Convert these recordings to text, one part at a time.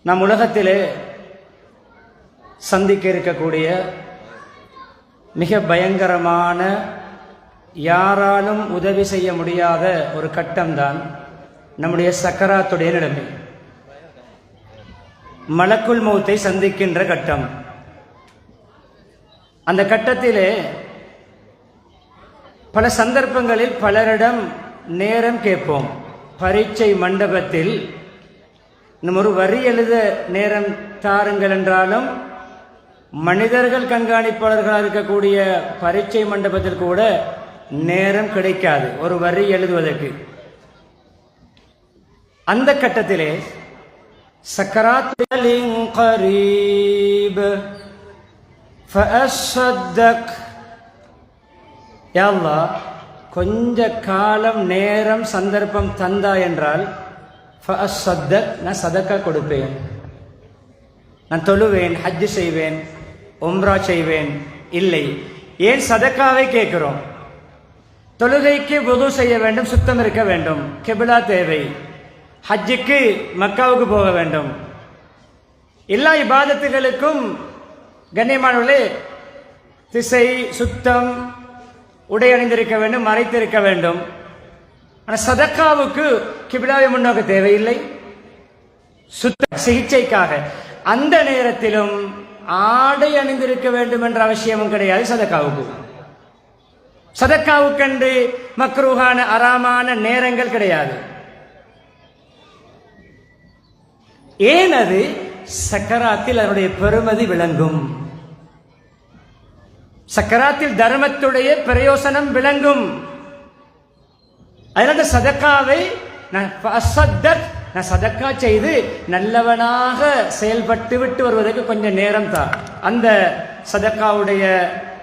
நம் உலகத்திலே சந்திக்க இருக்கக்கூடிய மிக பயங்கரமான, யாராலும் உதவி செய்ய முடியாத ஒரு கட்டம்தான் நம்முடைய சக்கராத்துடைய நிலைமை. மலக்குல் மௌத்தை சந்திக்கின்ற கட்டம். அந்த கட்டத்திலே பல சந்தர்ப்பங்களில் பலரிடம் நேரம் கேட்போம். பரீட்சை மண்டபத்தில் நம்ம ஒரு வரி எழுத நேரம் தாருங்கள் என்றாலும், மனிதர்கள் கண்காணிப்பாளர்களாக இருக்கக்கூடிய பரீட்சை மண்டபத்தில் கூட நேரம் கிடைக்காது ஒரு வரி எழுதுவதற்கு. அந்த கட்டத்திலே சக்கராத்துல் கரீப் ஃபஅஸ்ஸதக், யா அல்லாஹ் கொஞ்ச காலம் நேரம் சந்தர்ப்பம் தந்தா என்றால் ஃபஅஸ்ஸதக், நான் சதக்கா கொடுப்பேன், நான் தொழுவேன், ஹஜ் செய்வேன், உம்ரா செய்வேன். இல்லை, ஏன் சதக்காவை கேட்கிறோம்? தொழுகைக்கு வுது செய்ய வேண்டும், சுத்தம் இருக்க வேண்டும், கிப்லா தேவை. ஹஜ்ஜுக்கு மக்காவுக்கு போக வேண்டும். எல்லா இபாதத்துகளுக்கும் கண்ணியமானவர்களே திசை, சுத்தம், உடை அணிந்திருக்க வேண்டும், மறைத்திருக்க வேண்டும். ஆனால் சதக்காவுக்கு கிப்லாவை முன்னோக்க தேவையில்லை, சுத்த சிகிச்சைக்காக. அந்த நேரத்திலும் ஆடை அணிந்திருக்க வேண்டும் என்ற அவசியமும் கிடையாது சதக்காவுக்கு. சதக்காவுக்கென்று மக்ரூஹான அராமான நேரங்கள் கிடையாது. ஏன்? அது சக்கராத்தில் அதனுடைய பெருமதி விளங்கும். சக்கராத்தில் தர்மத்துடைய பிரயோசனம் விளங்கும். அதனால சதக்காவை நான் சதக்கா செய்து நல்லவனாக செயல்பட்டு விட்டு வருவதற்கு கொஞ்சம் நேரம் தான். அந்த சதக்காவுடைய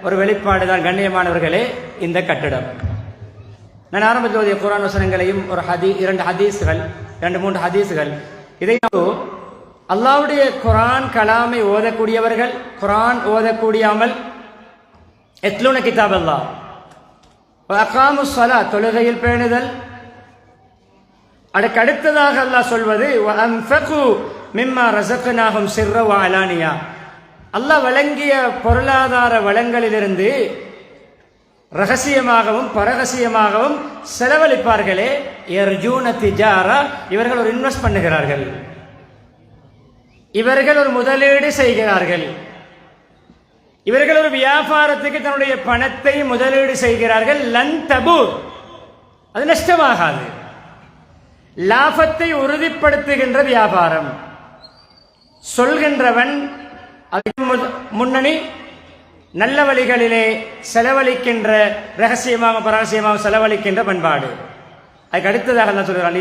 ஒரு வெளிப்பாடு தான் கண்ணியமானவர்களே இந்த கட்டிடம். நான் ஆரம்பத்தில் ஓதிய குர்ஆன் வசனங்களையும் ஒரு இரண்டு மூன்று ஹதீஸ்கள், இதை அல்லாஹ்வுடைய குர்ஆன் கலாமை ஓதக்கூடியவர்கள், குர்ஆன் ஓதக்கூடிய அமல், எத்லூன கிதாப் அல்லாஹ் வ அகாமுஸ் ஸலாத், தொழுகையில் பேணுதல். அதற்கு அடுத்ததாக அல்லாஹ் சொல்வது வ அன்ஃபகு மிம்மா ரஸக்னாஹும் சிர்ர வ அலானியா, அல்லாஹ் வழங்கிய பொருளாதார வளங்களிலிருந்து ரகசியமாகவும் பரகசியமாகவும் செலவழிப்பார்களே. யர்ஜூன திஜாரா, இவர்கள் ஒரு இன்வெஸ்ட் பண்ணுகிறார்கள், இவர்கள் ஒரு முதலீடு செய்கிறார்கள், இவர்கள் ஒரு வியாபாரத்துக்கு தன்னுடைய பணத்தை முதலீடு செய்கிறார்கள். லன் தபு, அது நஷ்டமாகாது. லாபத்தை உறுதிப்படுத்துகின்ற வியாபாரம். சொல்கின்றவன் முன்னணி, நல்ல வழிகளிலே செலவழிக்கின்ற, ரகசியமாக பரகசியமாக செலவழிக்கின்ற பண்பாடு. அதுக்கு அடுத்ததாக என்ன சொல்கிறான்?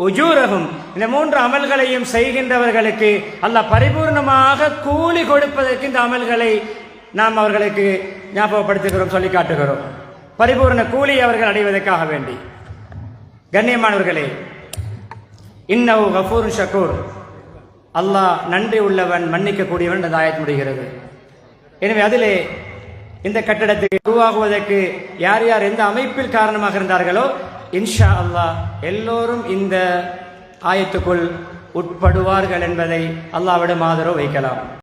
உஜூரகும், இந்த மூன்று அமல்களையும் செய்கின்றவர்களுக்கு அல்லாஹ் பரிபூர்ணமாக கூலி கொடுப்பதற்கு இந்த அமல்களை நாம் அவர்களுக்கு ஞாபகப்படுத்துகிறோம், சொல்லி காட்டுகிறோம். பரிபூர்ண கூலி அவர்கள் அடைவதற்காக வேண்டி. கண்ணியமானவர்களே, இன்னஹு கஃபூருன் ஷக்கூர், அல்லாஹ் நன்றி உள்ளவன், மன்னிக்க கூடியவன் இந்த ஆயத் முடிகிறது. எனவே அதிலே இந்த கட்டடத்துக்கு உருவாகுவதற்கு யார் யார் எந்த அமைப்பில் காரணமாக இருந்தார்களோ இன்ஷா அல்லாஹ் எல்லோரும் இந்த ஆயத்துக்குள் உட்படுவார்கள் என்பதை அல்லாஹ்விடம் ஆதரவு வைக்கலாம்.